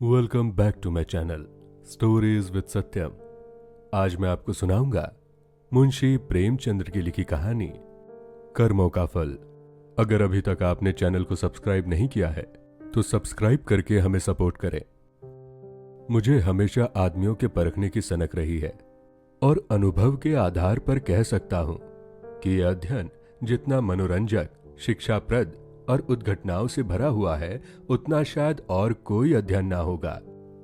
Welcome back to my channel stories with Satyam. आज मैं आपको सुनाऊंगा मुंशी प्रेमचंद्र की लिखी कहानी कर्मों का फल। अगर अभी तक आपने चैनल को सब्सक्राइब नहीं किया है तो सब्सक्राइब करके हमें सपोर्ट करें। मुझे हमेशा आदमियों के परखने की सनक रही है और अनुभव के आधार पर कह सकता हूं कि यह अध्ययन जितना मनोरंजक, शिक्षाप्रद और उद्घटनाओं से भरा हुआ है उतना शायद और कोई अध्ययन ना होगा।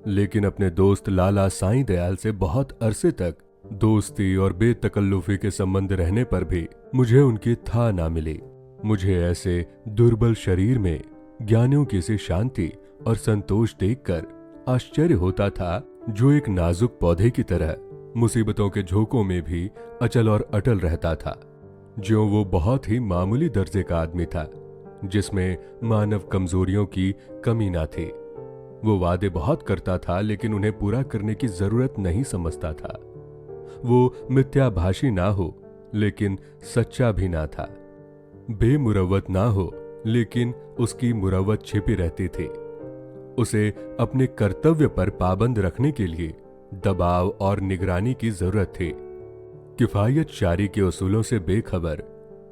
लेकिन अपने दोस्त लाला साईं दयाल से बहुत अरसे तक दोस्ती और बेतकल्लुफी के संबंध रहने पर भी मुझे उनकी था ना मिली। मुझे ऐसे दुर्बल शरीर में ज्ञानियों की सी शांति और संतोष देखकर आश्चर्य होता था, जो एक नाजुक पौधे की तरह मुसीबतों के झोंकों में भी अचल और अटल रहता था। ज्यों वो बहुत ही मामूली दर्जे का आदमी था जिसमें मानव कमजोरियों की कमी ना थी। वो वादे बहुत करता था लेकिन उन्हें पूरा करने की जरूरत नहीं समझता था। वो मिथ्याभाषी ना हो लेकिन सच्चा भी ना था। बेमुरव्वत ना हो लेकिन उसकी मुरव्वत छिपी रहती थी। उसे अपने कर्तव्य पर पाबंद रखने के लिए दबाव और निगरानी की जरूरत थी। किफायत शारी के उसूलों से बेखबर,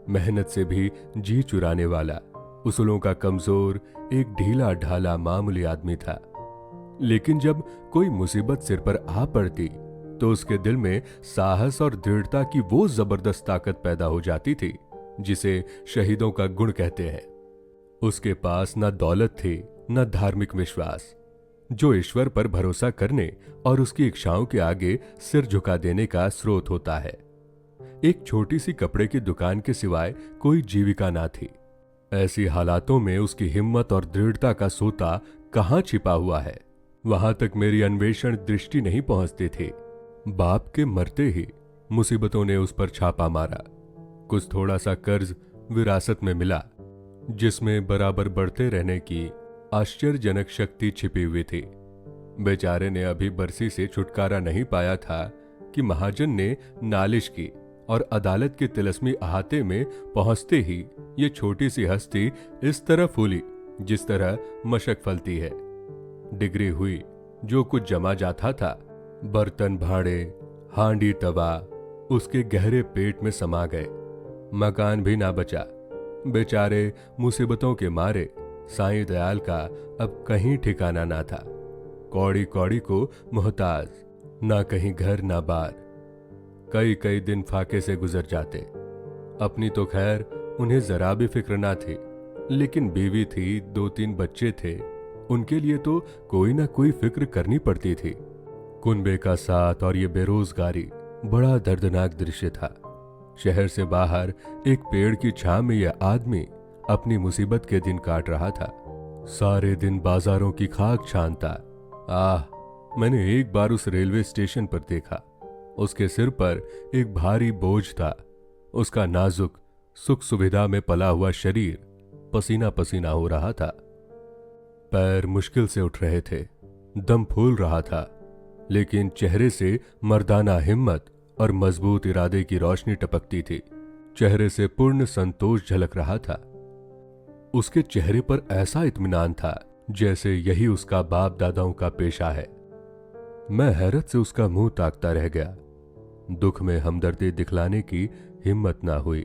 मेहनत से भी जी चुराने वाला, उसूलों का कमजोर, एक ढीला ढाला मामूली आदमी था। लेकिन जब कोई मुसीबत सिर पर आ पड़ती तो उसके दिल में साहस और दृढ़ता की वो जबरदस्त ताकत पैदा हो जाती थी जिसे शहीदों का गुण कहते हैं। उसके पास न दौलत थी न धार्मिक विश्वास, जो ईश्वर पर भरोसा करने और उसकी इच्छाओं के आगे सिर झुका देने का स्रोत होता है। एक छोटी सी कपड़े की दुकान के सिवाय कोई जीविका ना थी। ऐसी हालातों में उसकी हिम्मत और दृढ़ता का सोता कहां छिपा हुआ है, वहां तक मेरी अन्वेषण दृष्टि नहीं पहुंचती थी। बाप के मरते ही मुसीबतों ने उस पर छापा मारा। कुछ थोड़ा सा कर्ज विरासत में मिला जिसमें बराबर बढ़ते रहने की आश्चर्यजनक शक्ति छिपी हुई थी। बेचारे ने अभी बरसी से छुटकारा नहीं पाया था कि महाजन ने नालिश की और अदालत के तिलस्मी अहाते में पहुंचते ही ये छोटी सी हस्ती इस तरह फूली जिस तरह मशक फलती है। डिग्री हुई, जो कुछ जमा जाता था, बर्तन भाड़े, हांडी तवा उसके गहरे पेट में समा गए। मकान भी ना बचा। बेचारे मुसीबतों के मारे साईं दयाल का अब कहीं ठिकाना ना था। कौड़ी कौड़ी को मोहताज, ना कहीं घर ना बार। कई कई दिन फाके से गुजर जाते। अपनी तो खैर उन्हें जरा भी फिक्र ना थी, लेकिन बीवी थी, 2-3 बच्चे थे, उनके लिए तो कोई ना कोई फिक्र करनी पड़ती थी। कुनबे का साथ और ये बेरोजगारी बड़ा दर्दनाक दृश्य था। शहर से बाहर एक पेड़ की छांव में यह आदमी अपनी मुसीबत के दिन काट रहा था। सारे दिन बाजारों की खाक छानता। मैंने एक बार उस रेलवे स्टेशन पर देखा। उसके सिर पर एक भारी बोझ था। उसका नाजुक, सुख सुविधा में पला हुआ शरीर पसीना पसीना हो रहा था। पैर मुश्किल से उठ रहे थे, दम फूल रहा था, लेकिन चेहरे से मर्दाना हिम्मत और मजबूत इरादे की रोशनी टपकती थी। चेहरे से पूर्ण संतोष झलक रहा था। उसके चेहरे पर ऐसा इत्मीनान था जैसे यही उसका बाप दादाओं का पेशा है। मैं हैरत से उसका मुंह ताकता रह गया। दुख में हमदर्दी दिखलाने की हिम्मत ना हुई।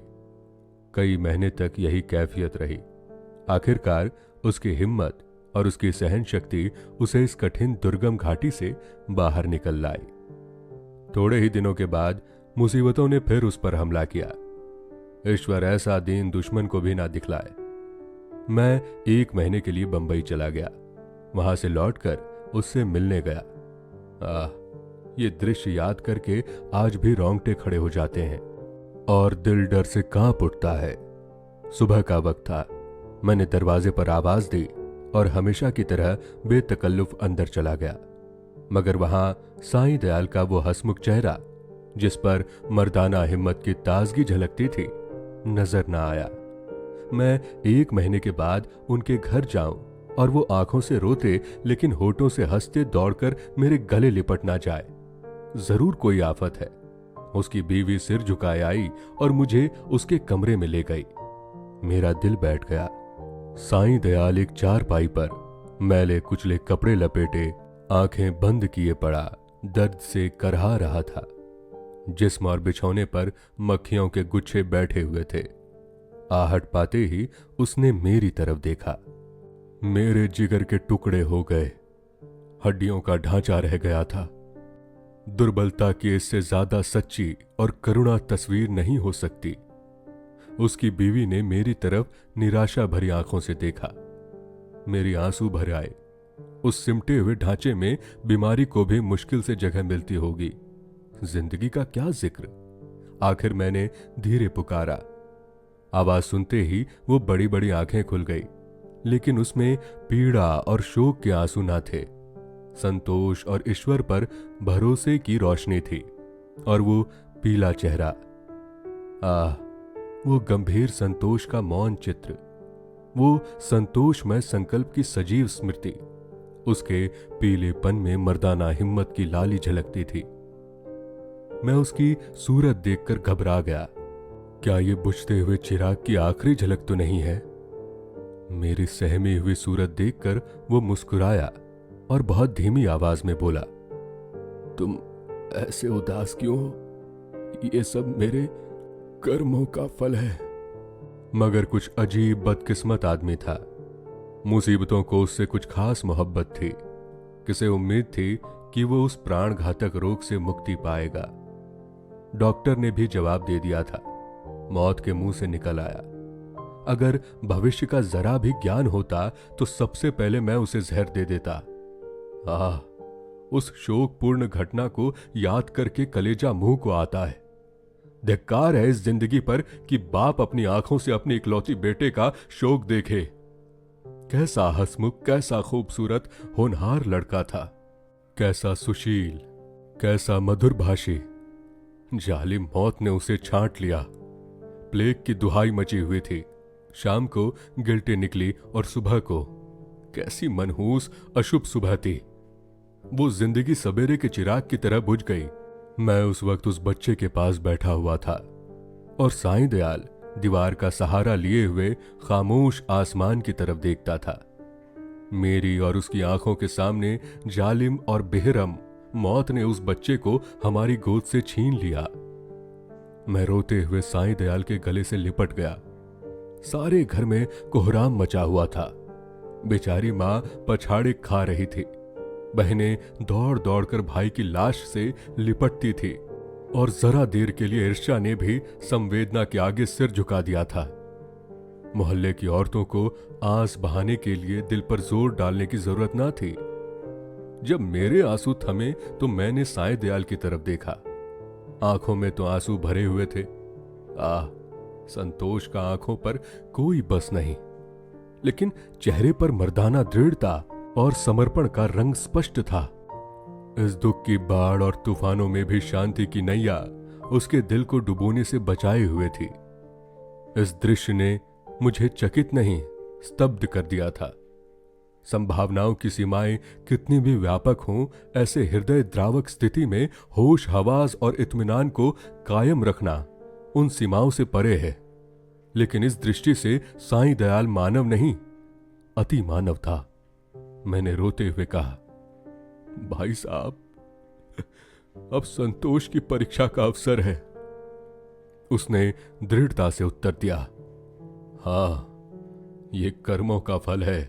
कई महीने तक यही कैफियत रही। आखिरकार उसकी हिम्मत और उसकी सहन शक्ति उसे इस कठिन दुर्गम घाटी से बाहर निकल लाई। थोड़े ही दिनों के बाद मुसीबतों ने फिर उस पर हमला किया। ईश्वर ऐसा दीन दुश्मन को भी ना दिखलाए। मैं 1 महीने के लिए बंबई चला गया। वहां से लौटकर उससे मिलने गया। ये दृश्य याद करके आज भी रोंगटे खड़े हो जाते हैं और दिल डर से कांप उठता है। सुबह का वक्त था। मैंने दरवाजे पर आवाज दी और हमेशा की तरह बेतकल्लुफ अंदर चला गया। मगर वहां साईं दयाल का वो हंसमुख चेहरा, जिस पर मर्दाना हिम्मत की ताजगी झलकती थी, नजर ना आया। मैं 1 महीने के बाद उनके घर जाऊं और वो आंखों से रोते लेकिन होठों से हंसते दौड़कर मेरे गले लिपट ना जाए। जरूर कोई आफत है। उसकी बीवी सिर झुकाए आई और मुझे उसके कमरे में ले गई। मेरा दिल बैठ गया। साईं दयाल एक चारपाई पर मैले कुचले कपड़े लपेटे, आंखें बंद किए पड़ा दर्द से करहा रहा था। जिस्म और बिछौने पर मक्खियों के गुच्छे बैठे हुए थे। आहट पाते ही उसने मेरी तरफ देखा। मेरे जिगर के टुकड़े हो गए, हड्डियों का ढांचा रह गया था। दुर्बलता की इससे ज्यादा सच्ची और करुणा तस्वीर नहीं हो सकती। उसकी बीवी ने मेरी तरफ निराशा भरी आंखों से देखा। मेरी आंसू भर आए। उस सिमटे हुए ढांचे में बीमारी को भी मुश्किल से जगह मिलती होगी। जिंदगी का क्या जिक्र। आखिर मैंने धीरे पुकारा। आवाज सुनते ही वो बड़ी बड़ी आंखें खुल गई, लेकिन उसमें पीड़ा और शोक के आंसू ना थे। संतोष और ईश्वर पर भरोसे की रोशनी थी। और वो पीला चेहरा, वो गंभीर संतोष का मौन चित्र, वो संतोषमय संकल्प की सजीव स्मृति। उसके पीलेपन में मर्दाना हिम्मत की लाली झलकती थी। मैं उसकी सूरत देखकर घबरा गया। क्या ये बुझते हुए चिराग की आखिरी झलक तो नहीं है? मेरी सहमी हुई सूरत देखकर वो मुस्कुराया और बहुत धीमी आवाज में बोला, तुम ऐसे उदास क्यों हो? ये सब मेरे कर्मों का फल है। मगर कुछ अजीब बदकिस्मत आदमी था। मुसीबतों को उससे कुछ खास मोहब्बत थी। किसे उम्मीद थी कि वो उस प्राण घातक रोग से मुक्ति पाएगा। डॉक्टर ने भी जवाब दे दिया था। मौत के मुंह से निकल आया। अगर भविष्य का जरा भी ज्ञान होता तो सबसे पहले मैं उसे जहर दे देता। उस शोकपूर्ण घटना को याद करके कलेजा मुंह को आता है। धिक्कार है इस जिंदगी पर कि बाप अपनी आंखों से अपने इकलौती बेटे का शोक देखे। कैसा हंसमुख, कैसा खूबसूरत होनहार लड़का था, कैसा सुशील, कैसा मधुर भाषी। जालिम मौत ने उसे छांट लिया। प्लेग की दुहाई मची हुई थी। शाम को गिल्टी निकली और सुबह को कैसी मनहूस अशुभ सुबह थी। वो जिंदगी सवेरे के चिराग की तरह बुझ गई। मैं उस वक्त उस बच्चे के पास बैठा हुआ था और साईं दयाल दीवार का सहारा लिए हुए खामोश आसमान की तरफ देखता था। मेरी और उसकी आंखों के सामने जालिम और बेरहम मौत ने उस बच्चे को हमारी गोद से छीन लिया। मैं रोते हुए साईं दयाल के गले से लिपट गया। सारे घर में कोहराम मचा हुआ था। बेचारी मां पछाड़े खा रही थी। बहनें दौड़ दौड़ कर भाई की लाश से लिपटती थी और जरा देर के लिए ईर्ष्या ने भी संवेदना के आगे सिर झुका दिया था। मोहल्ले की औरतों को आंस बहाने के लिए दिल पर जोर डालने की जरूरत ना थी। जब मेरे आंसू थमे तो मैंने साईं दयाल की तरफ देखा। आंखों में तो आंसू भरे हुए थे। संतोष का आंखों पर कोई बस नहीं, लेकिन चेहरे पर मर्दाना दृढ़ता और समर्पण का रंग स्पष्ट था। इस दुख की बाढ़ और तूफानों में भी शांति की नैया उसके दिल को डुबोने से बचाए हुए थी। इस दृश्य ने मुझे चकित नहीं, स्तब्ध कर दिया था। संभावनाओं की सीमाएं कितनी भी व्यापक हों, ऐसे हृदय द्रावक स्थिति में होश, हवास और इत्मीनान को कायम रखना उन सीमाओं से परे है। लेकिन इस दृष्टि से साईं दयाल मानव नहीं, अति मानव था। मैंने रोते हुए कहा, भाई साहब, अब संतोष की परीक्षा का अवसर है। उसने दृढ़ता से उत्तर दिया, हाँ, ये कर्मों का फल है।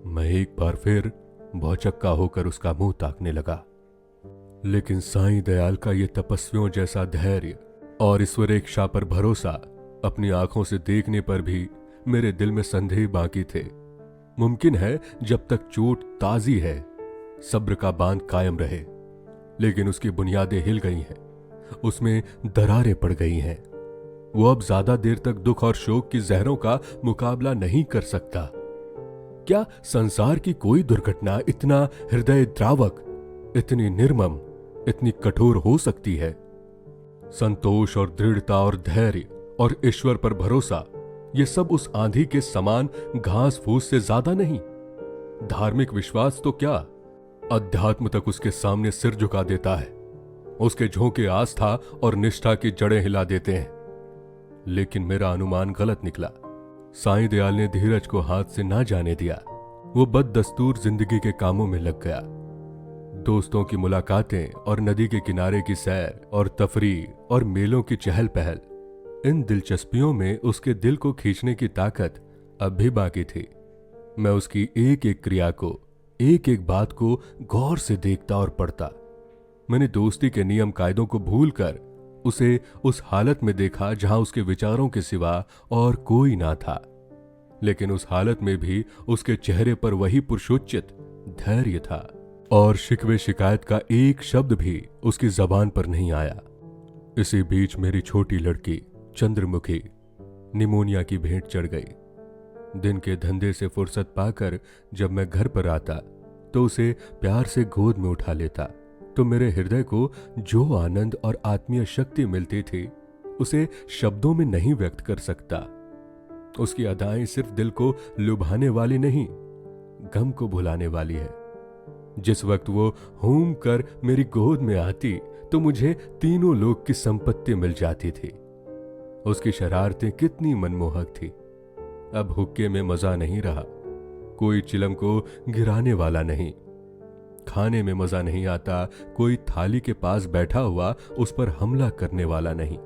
मैं एक बार फिर भौचक्का होकर उसका मुंह ताकने लगा। लेकिन साईं दयाल का ये तपस्वियों जैसा धैर्य और ईश्वरेच्छा पर भरोसा अपनी आंखों से देखने पर भी मेरे दिल में संदेह बाकी थे। मुमकिन है जब तक चोट ताजी है सब्र का बांध कायम रहे, लेकिन उसकी बुनियादें हिल गई हैं, उसमें दरारें पड़ गई हैं। वो अब ज्यादा देर तक दुख और शोक की जहरों का मुकाबला नहीं कर सकता। क्या संसार की कोई दुर्घटना इतना हृदय द्रावक, इतनी निर्मम, इतनी कठोर हो सकती है? संतोष और दृढ़ता और धैर्य और ईश्वर पर भरोसा, ये सब उस आंधी के समान घास फूस से ज्यादा नहीं। धार्मिक विश्वास तो क्या, अध्यात्म तक उसके सामने सिर झुका देता है। उसके झोंके आस्था और निष्ठा की जड़ें हिला देते हैं। लेकिन मेरा अनुमान गलत निकला। साईं दयाल ने धीरज को हाथ से ना जाने दिया। वो बददस्तूर जिंदगी के कामों में लग गया। दोस्तों की मुलाकातें और नदी के किनारे की सैर और तफरीह और मेलों की चहल पहल, इन दिलचस्पियों में उसके दिल को खींचने की ताकत अब भी बाकी थी। मैं उसकी एक एक क्रिया को, एक एक बात को गौर से देखता और पढ़ता। मैंने दोस्ती के नियम कायदों को भूलकर उसे उस हालत में देखा जहां उसके विचारों के सिवा और कोई ना था। लेकिन उस हालत में भी उसके चेहरे पर वही पुरुषोचित धैर्य था और शिकवे शिकायत का एक शब्द भी उसकी जबान पर नहीं आया। इसी बीच मेरी छोटी लड़की चंद्रमुखी निमोनिया की भेंट चढ़ गई। दिन के धंधे से फुर्सत पाकर जब मैं घर पर आता तो उसे प्यार से गोद में उठा लेता तो मेरे हृदय को जो आनंद और आत्मीय शक्ति मिलती थी उसे शब्दों में नहीं व्यक्त कर सकता। उसकी अदाएं सिर्फ दिल को लुभाने वाली नहीं, गम को भुलाने वाली है। जिस वक्त वो हूम कर मेरी गोद में आती तो मुझे तीनों लोक की संपत्ति मिल जाती थी। उसकी शरारतें कितनी मनमोहक थी। अब हुक्के में मजा नहीं रहा, कोई चिलम को गिराने वाला नहीं। खाने में मजा नहीं आता, कोई थाली के पास बैठा हुआ उस पर हमला करने वाला नहीं।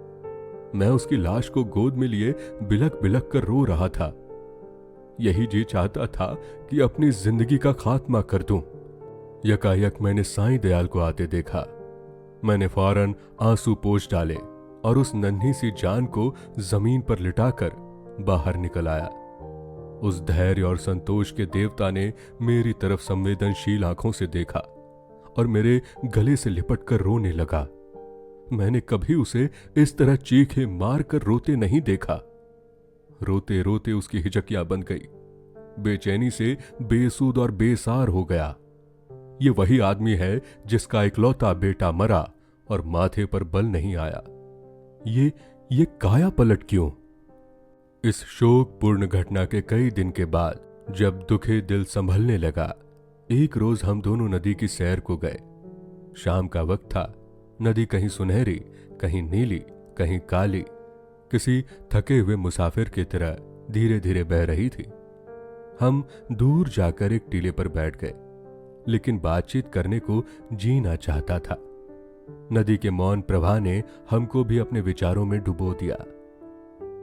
मैं उसकी लाश को गोद में लिए बिलक बिलक कर रो रहा था। यही जी चाहता था कि अपनी जिंदगी का खात्मा कर दूं। यकायक मैंने साईं दयाल को आते देखा। मैंने फौरन आंसू पोंछ डाले और उस नन्ही सी जान को जमीन पर लिटाकर बाहर निकल आया। उस धैर्य और संतोष के देवता ने मेरी तरफ संवेदनशील आंखों से देखा और मेरे गले से लिपट कर रोने लगा। मैंने कभी उसे इस तरह चीखे मार कर रोते नहीं देखा। रोते रोते उसकी हिचकियां बन गई। बेचैनी से बेसूद और बेसार हो गया। ये वही आदमी है जिसका इकलौता बेटा मरा और माथे पर बल नहीं आया। ये काया पलट क्यों? इस शोकपूर्ण घटना के कई दिन के बाद जब दुखे दिल संभलने लगा, एक रोज हम दोनों नदी की सैर को गए। शाम का वक्त था। नदी कहीं सुनहरी, कहीं नीली, कहीं काली, किसी थके हुए मुसाफिर की तरह धीरे धीरे बह रही थी। हम दूर जाकर एक टीले पर बैठ गए, लेकिन बातचीत करने को जी ना चाहता था। नदी के मौन प्रवाह ने हमको भी अपने विचारों में डुबो दिया।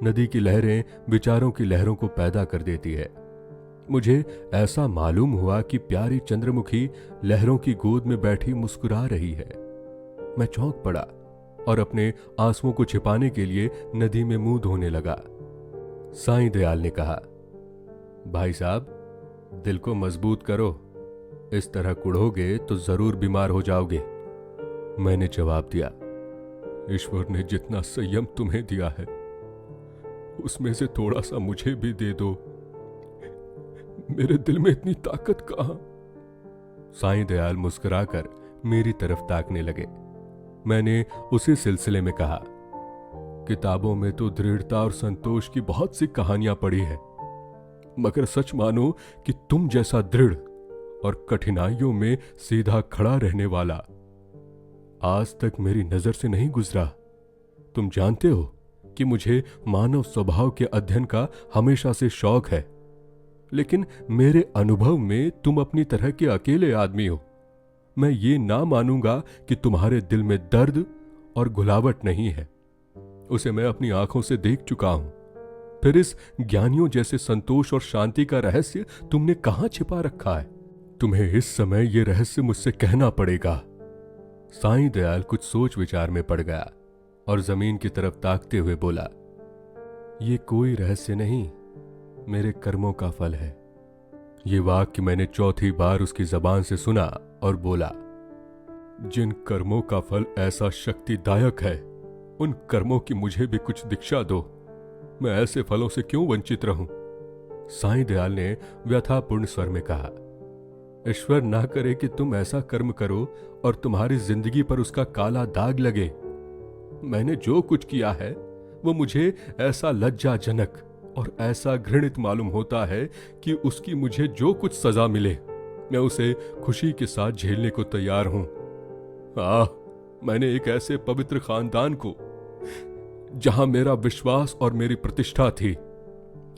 नदी की लहरें विचारों की लहरों को पैदा कर देती है। मुझे ऐसा मालूम हुआ कि प्यारी चंद्रमुखी लहरों की गोद में बैठी मुस्कुरा रही है। मैं चौंक पड़ा और अपने आंसुओं को छिपाने के लिए नदी में मुंह धोने लगा। साईं दयाल ने कहा, भाई साहब, दिल को मजबूत करो, इस तरह कुढ़ोगे तो जरूर बीमार हो जाओगे। मैंने जवाब दिया, ईश्वर ने जितना संयम तुम्हें दिया है उसमें से थोड़ा सा मुझे भी दे दो। मेरे दिल में इतनी ताकत कहां? साईं दयाल मुस्कुराकर मेरी तरफ ताकने लगे। मैंने उसी सिलसिले में कहा, किताबों में तो दृढ़ता और संतोष की बहुत सी कहानियां पढ़ी है, मगर सच मानो कि तुम जैसा दृढ़ और कठिनाइयों में सीधा खड़ा रहने वाला आज तक मेरी नजर से नहीं गुजरा। तुम जानते हो कि मुझे मानव स्वभाव के अध्ययन का हमेशा से शौक है, लेकिन मेरे अनुभव में तुम अपनी तरह के अकेले आदमी हो। मैं ये ना मानूंगा कि तुम्हारे दिल में दर्द और घुलावट नहीं है। उसे मैं अपनी आंखों से देख चुका हूं। फिर इस ज्ञानियों जैसे संतोष और शांति का रहस्य तुमने कहां छिपा रखा है? तुम्हें इस समय यह रहस्य मुझसे कहना पड़ेगा। साईं दयाल कुछ सोच विचार में पड़ गया और जमीन की तरफ ताकते हुए बोला, ये कोई रहस्य नहीं, मेरे कर्मों का फल है। ये वाक्य मैंने चौथी बार उसकी जबान से सुना और बोला, जिन कर्मों का फल ऐसा शक्तिदायक है, उन कर्मों की मुझे भी कुछ दीक्षा दो। मैं ऐसे फलों से क्यों वंचित रहूं? साईं दयाल ने व्यथापूर्ण स्वर में कहा, ईश्वर ना करे कि तुम ऐसा कर्म करो और तुम्हारी जिंदगी पर उसका काला दाग लगे। मैंने जो कुछ किया है वो मुझे ऐसा लज्जाजनक और ऐसा घृणित मालूम होता है कि उसकी मुझे जो कुछ सजा मिले मैं उसे खुशी के साथ झेलने को तैयार हूं। मैंने एक ऐसे पवित्र खानदान को, जहां मेरा विश्वास और मेरी प्रतिष्ठा थी,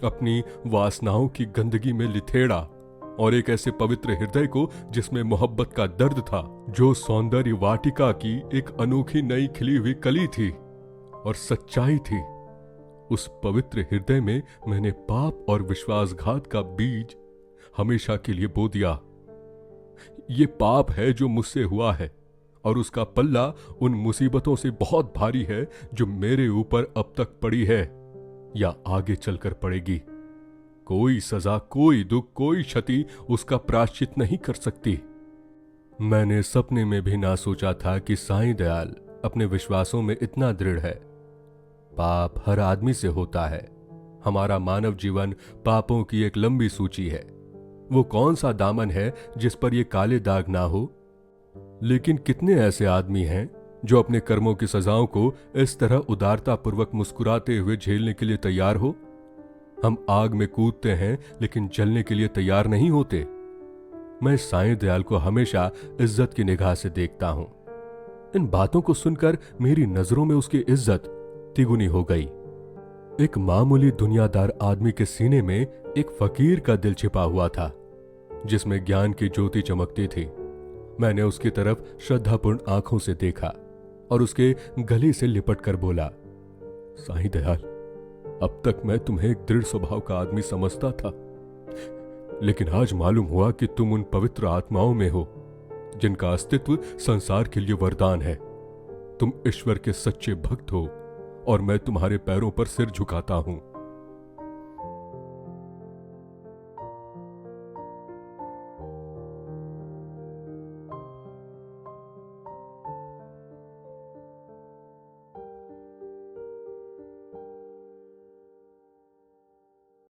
अपनी वासनाओं की गंदगी में लिथेड़ा और एक ऐसे पवित्र हृदय को जिसमें मोहब्बत का दर्द था, जो सौंदर्य वाटिका की एक अनोखी नई खिली हुई कली थी और सच्चाई थी। उस पवित्र हृदय में मैंने पाप और विश्वासघात का बीज हमेशा के लिए बो दिया। ये पाप है जो मुझसे हुआ है, और उसका पल्ला उन मुसीबतों से बहुत भारी है जो मेरे ऊपर अब तक पड़ी है या आगे चलकर पड़ेगी। कोई सजा, कोई दुख, कोई क्षति उसका प्रायश्चित नहीं कर सकती। मैंने सपने में भी ना सोचा था कि साईं दयाल अपने विश्वासों में इतना दृढ़ है। पाप हर आदमी से होता है। हमारा मानव जीवन पापों की एक लंबी सूची है। वो कौन सा दामन है जिस पर ये काले दाग ना हो? लेकिन कितने ऐसे आदमी हैं जो अपने कर्मों की सजाओं को इस तरह उदारतापूर्वक मुस्कुराते हुए झेलने के लिए तैयार हो? हम आग में कूदते हैं लेकिन जलने के लिए तैयार नहीं होते। मैं साईं दयाल को हमेशा इज्जत की निगाह से देखता हूं। इन बातों को सुनकर मेरी नजरों में उसकी इज्जत तिगुनी हो गई। एक मामूली दुनियादार आदमी के सीने में एक फकीर का दिल छिपा हुआ था, जिसमें ज्ञान की ज्योति चमकती थी। मैंने उसकी तरफ श्रद्धापूर्ण आंखों से देखा और उसके गले से लिपट कर बोला, साईं दयाल, अब तक मैं तुम्हें एक दृढ़ स्वभाव का आदमी समझता था, लेकिन आज मालूम हुआ कि तुम उन पवित्र आत्माओं में हो जिनका अस्तित्व संसार के लिए वरदान है। तुम ईश्वर के सच्चे भक्त हो और मैं तुम्हारे पैरों पर सिर झुकाता हूं।